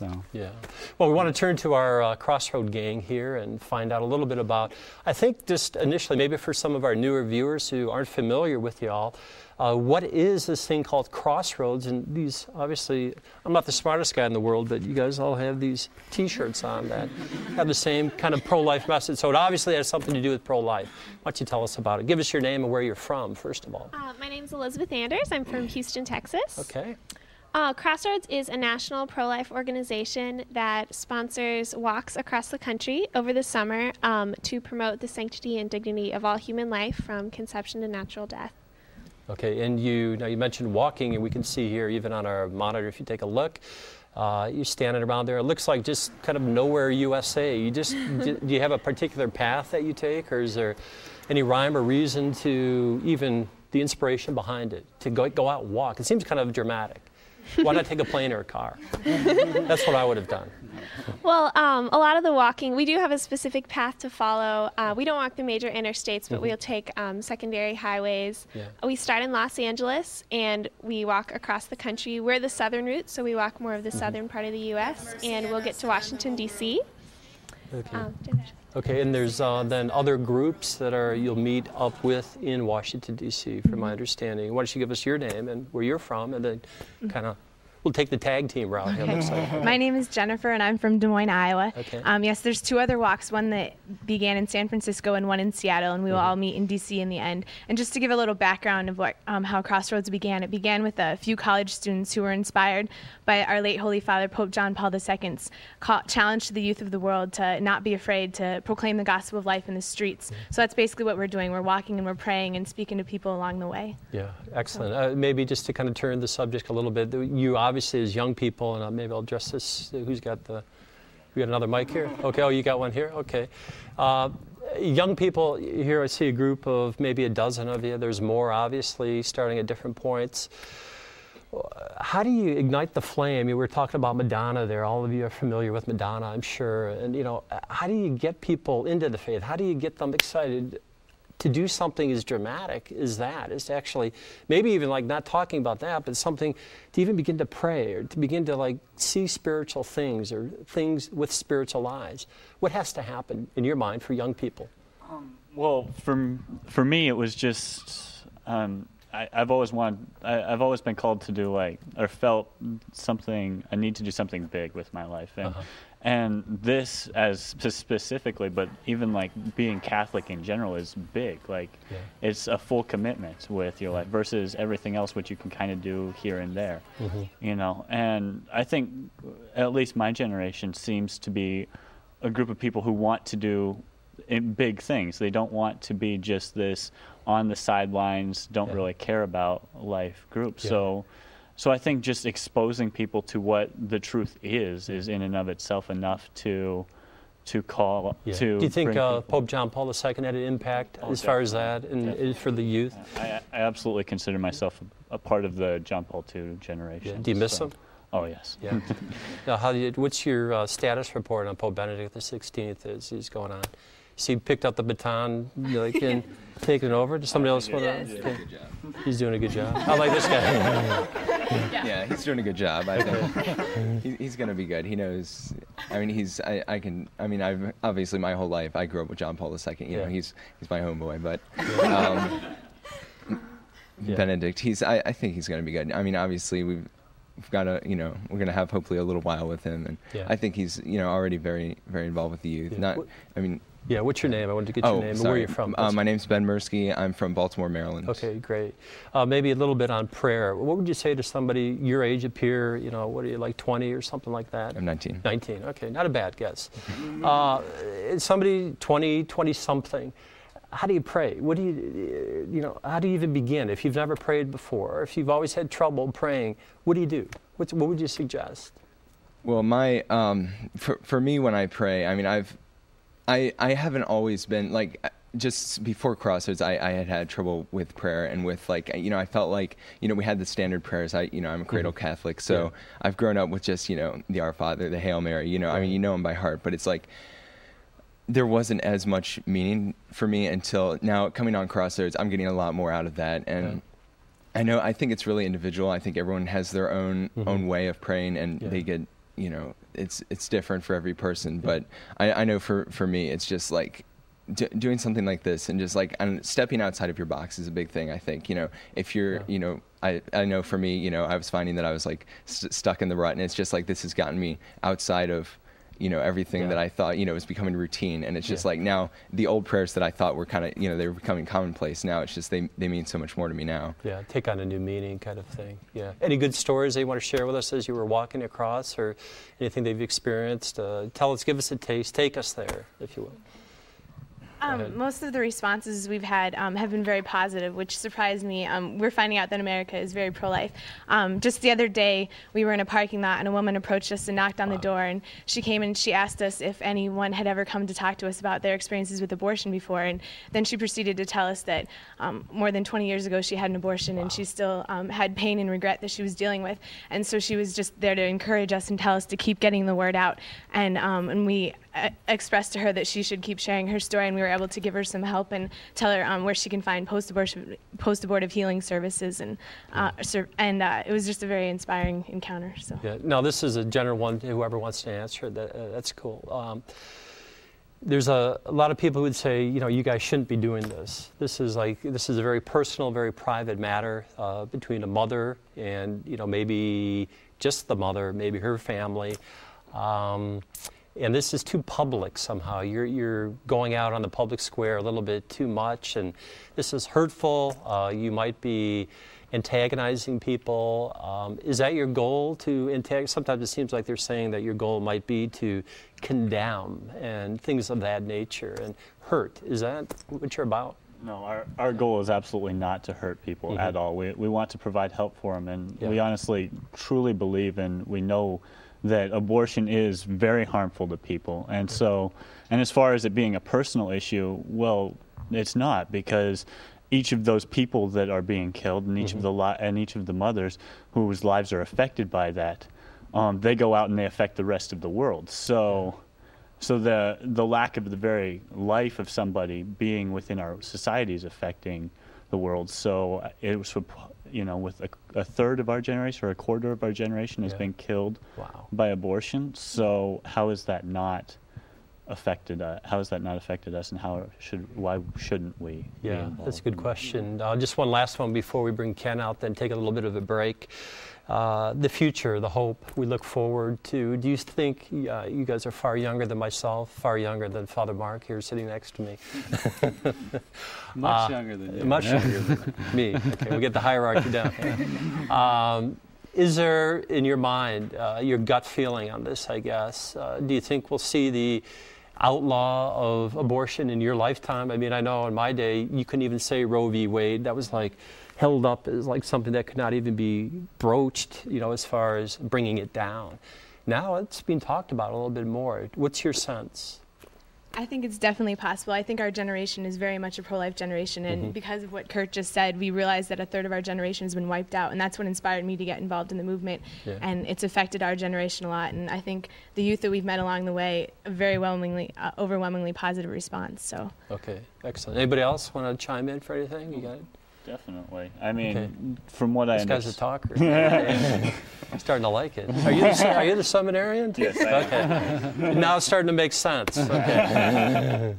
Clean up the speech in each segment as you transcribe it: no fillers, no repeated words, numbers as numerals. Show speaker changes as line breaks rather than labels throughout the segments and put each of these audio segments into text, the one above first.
So
yeah. Well, we want to turn to our Crossroad gang here and find out a little bit about, I think just initially, maybe for some of our newer viewers who aren't familiar with y'all, what is this thing called Crossroads? And these, obviously, I'm not the smartest guy in the world, but you guys all have these T-shirts on that have the same kind of pro-life message. So it obviously has something to do with pro-life. Why don't you tell us about it? Give us your name and where you're from, first of all.
My name's Elizabeth Anders. I'm from Houston, Texas.
Okay.
Crossroads is a national pro-life organization that sponsors walks across the country over the summer to promote the sanctity and dignity of all human life from conception to natural death.
Okay, and you mentioned walking, and we can see here, even on our monitor, if you take a look, you're standing around there. It looks like just kind of nowhere USA. You just, do you have a particular path that you take, or is there any rhyme or reason to even the inspiration behind it, to go out and walk? It seems kind of dramatic. Why not take a plane or a car? That's what I would have done.
Well, a lot of the walking, we do have a specific path to follow. We don't walk the major interstates, but we'll take secondary highways.
Yeah.
We start in Los Angeles, and we walk across the country. We're the southern route, so we walk more of the southern part of the U.S., and we'll get to Washington, D.C.
Okay. Okay, and there's then other groups that you'll meet up with in Washington, D.C., from my understanding. Why don't you give us your name and where you're from, and then kind of, we'll take the tag team route.
Okay.
It looks like.
My name is Jennifer, and I'm from Des Moines, Iowa.
Okay.
Yes, there's two other walks, one that began in San Francisco and one in Seattle, and we will all meet in D.C. in the end. And just to give a little background of what, how Crossroads began, it began with a few college students who were inspired by our late Holy Father, Pope John Paul II's challenge to the youth of the world to not be afraid to proclaim the gospel of life in the streets. So that's basically what we're doing. We're walking and we're praying and speaking to people along the way.
Yeah, excellent. Maybe just to kind of turn the subject a little bit, you obviously as young people, and maybe I'll address this, we got another mic here? Okay, oh, you got one here? Okay. Young people, here I see a group of maybe a dozen of you. There's more, obviously, starting at different points. How do you ignite the flame? We were talking about Madonna there. All of you are familiar with Madonna, I'm sure. And, how do you get people into the faith? How do you get them excited to do something as dramatic as that? Is to actually, maybe even like not talking about that, but something to even begin to pray or to begin to like see spiritual things or things with spiritual eyes. What has to happen in your mind for young people?
Well, for me, it was just I've always been called to do or felt something. I need to do something big with my life, and this as specifically, but even being Catholic in general is big. It's a full commitment with your life versus everything else which you can kind of do here and there, And I think at least my generation seems to be a group of people who want to do big things. They don't want to be just this on the sidelines, don't really care about life group. So I think just exposing people to what the truth is in and of itself enough to call to.
Do you think Pope John Paul II had an impact as far as that and for the youth?
I absolutely consider myself a part of the John Paul II generation.
Yeah. Do you miss him?
Oh yes.
Yeah. Now, what's your status report on Pope Benedict XVI as he's going on? He picked up the baton, and taken it over. Does somebody else want to?
He's doing a good job.
He's doing a good job. I like this guy.
Yeah, he's doing a good job. I think he's going to be good. He knows. I mean, I've obviously my whole life I grew up with John Paul II. You know, he's my homeboy. But Benedict, I think he's going to be good. I mean, obviously we've got to, we're going to have hopefully a little while with him, and I think he's, already very, very involved with the youth.
Yeah, what's your name? I wanted to get your name and where you're from.
My name's Ben Mursky. I'm from Baltimore, Maryland.
Okay, great. Maybe a little bit on prayer. What would you say to somebody your age up here, what are you, like 20 or something like that?
I'm 19.
19, okay, not a bad guess. Somebody 20-something, how do you pray? What do you, how do you even begin? If you've never prayed before, or if you've always had trouble praying, what do you do? What would you suggest?
Well, for me when I pray, I mean, I haven't always been, just before Crossroads, I had trouble with prayer and with, I felt like, we had the standard prayers. I'm a cradle Catholic, so I've grown up with just, the Our Father, the Hail Mary, I mean, them by heart, but it's there wasn't as much meaning for me until now. Coming on Crossroads, I'm getting a lot more out of that, and I think it's really individual. I think everyone has their own way of praying, and they get it's different for every person. But I know for me, it's just like doing something like this and just like stepping outside of your box is a big thing. I think, if you're, I know for me, I was finding that I was like stuck in the rut, and it's just like this has gotten me outside of everything that I thought, was becoming routine. And it's just like now the old prayers that I thought were kind of, they were becoming commonplace. Now it's just, they mean so much more to me now.
Yeah, take on a new meaning kind of thing. Yeah. Any good stories that you want to share with us as you were walking across, or anything that you've experienced? Give us a taste. Take us there, if you will.
Most of the responses we've had have been very positive, which surprised me. We're finding out that America is very pro-life. Just the other day, we were in a parking lot, and a woman approached us and knocked on the door, and she came and she asked us if anyone had ever come to talk to us about their experiences with abortion before, and then she proceeded to tell us that more than 20 years ago she had an abortion, and she still had pain and regret that she was dealing with, and so she was just there to encourage us and tell us to keep getting the word out, and we expressed to her that she should keep sharing her story, and we were able to give her some help and tell her where she can find post-abortive healing services, and it was just a very inspiring encounter. So.
Yeah. Now this is a general one. Whoever wants to answer that's cool. There's a lot of people who would say, you guys shouldn't be doing this. This is a very personal, very private matter between a mother and maybe just the mother, maybe her family. And this is too public somehow. You're going out on the public square a little bit too much, and this is hurtful. You might be antagonizing people. Is that your goal, to antagonize? Sometimes it seems like they're saying that your goal might be to condemn and things of that nature and hurt. Is that what you're about?
No, our goal is absolutely not to hurt people at all. We want to provide help for them, and we honestly, truly believe, and we know that abortion is very harmful to people. And so, and as far as it being a personal issue, well, it's not, because each of those people that are being killed, and each of the mothers whose lives are affected by that, they go out and they affect the rest of the world. So the lack of the very life of somebody being within our society is affecting the world. So it was, with a third of our generation or a quarter of our generation has been killed by abortion. So how has that not affected us? How has that not affected us, and why shouldn't we?
Yeah, that's a good question. Just one last one before we bring Ken out, then take a little bit of a break. The future, the hope we look forward to. Do you think you guys are far younger than myself, far younger than Father Mark here sitting next to me?
Much younger than you.
Much younger than me. Okay, we'll get the hierarchy down. Is there, in your mind, your gut feeling on this, I guess, do you think we'll see the outlaw of abortion in your lifetime? I mean, I know in my day, you couldn't even say Roe v. Wade. That was like held up as like something that could not even be broached, as far as bringing it down. Now it's being talked about a little bit more. What's your sense?
I think it's definitely possible. I think our generation is very much a pro-life generation, and because of what Kurt just said, we realize that a third of our generation has been wiped out, and that's what inspired me to get involved in the movement, and it's affected our generation a lot, and I think the youth that we've met along the way, a very overwhelmingly positive response. So. Okay,
excellent. Anybody else want to chime in for anything? You got it?
Definitely. I mean, from what I understand.
This guy's a talker. I'm starting to like it. Are you the seminarian?
Yes, I am.
Okay. Now it's starting to make sense. Okay.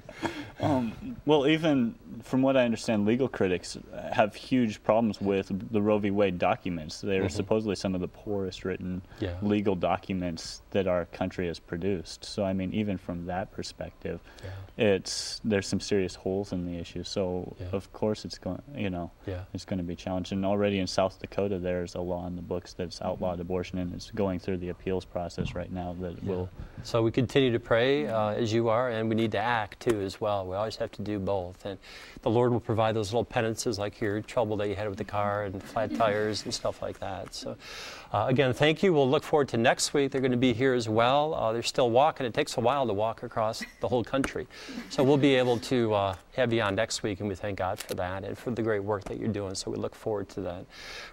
Well, even from what I understand, legal critics have huge problems with the Roe v. Wade documents. They are supposedly some of the poorest written legal documents that our country has produced. So, I mean, even from that perspective, there's some serious holes in the issue. So, of course, it's going, it's going to be challenged. And already in South Dakota, there's a law in the books that's outlawed abortion, and it's going through the appeals process right now that will.
So we continue to pray as you are, and we need to act too as well. We always have to do both, and the Lord will provide those little penances like your trouble that you had with the car and flat tires and stuff like that. So again, thank you. We'll look forward to next week. They're going to be here as well. They're still walking. It takes a while to walk across the whole country. So we'll be able to have you on next week, and we thank God for that and for the great work that you're doing. So we look forward to that.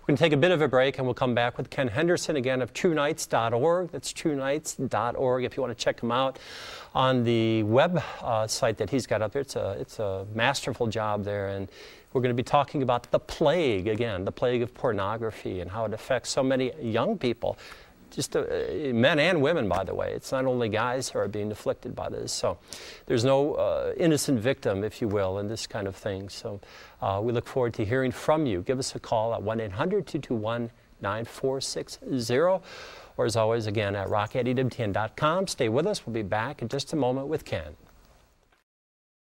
We're going to take a bit of a break, and we'll come back with Ken Henderson again of TrueNights.org. That's TrueNights.org if you want to check him out on the web site that he's got up there. It's a masterful job there, and we're going to be talking about the plague again, the plague of pornography and how it affects so many young people. just men and women, by the way. It's not only guys who are being afflicted by this. So there's no innocent victim, if you will, in this kind of thing. So we look forward to hearing from you. Give us a call at 1-800-221-9460. Or as always, again, at rock@ewtn.com. Stay with us. We'll be back in just a moment with Ken.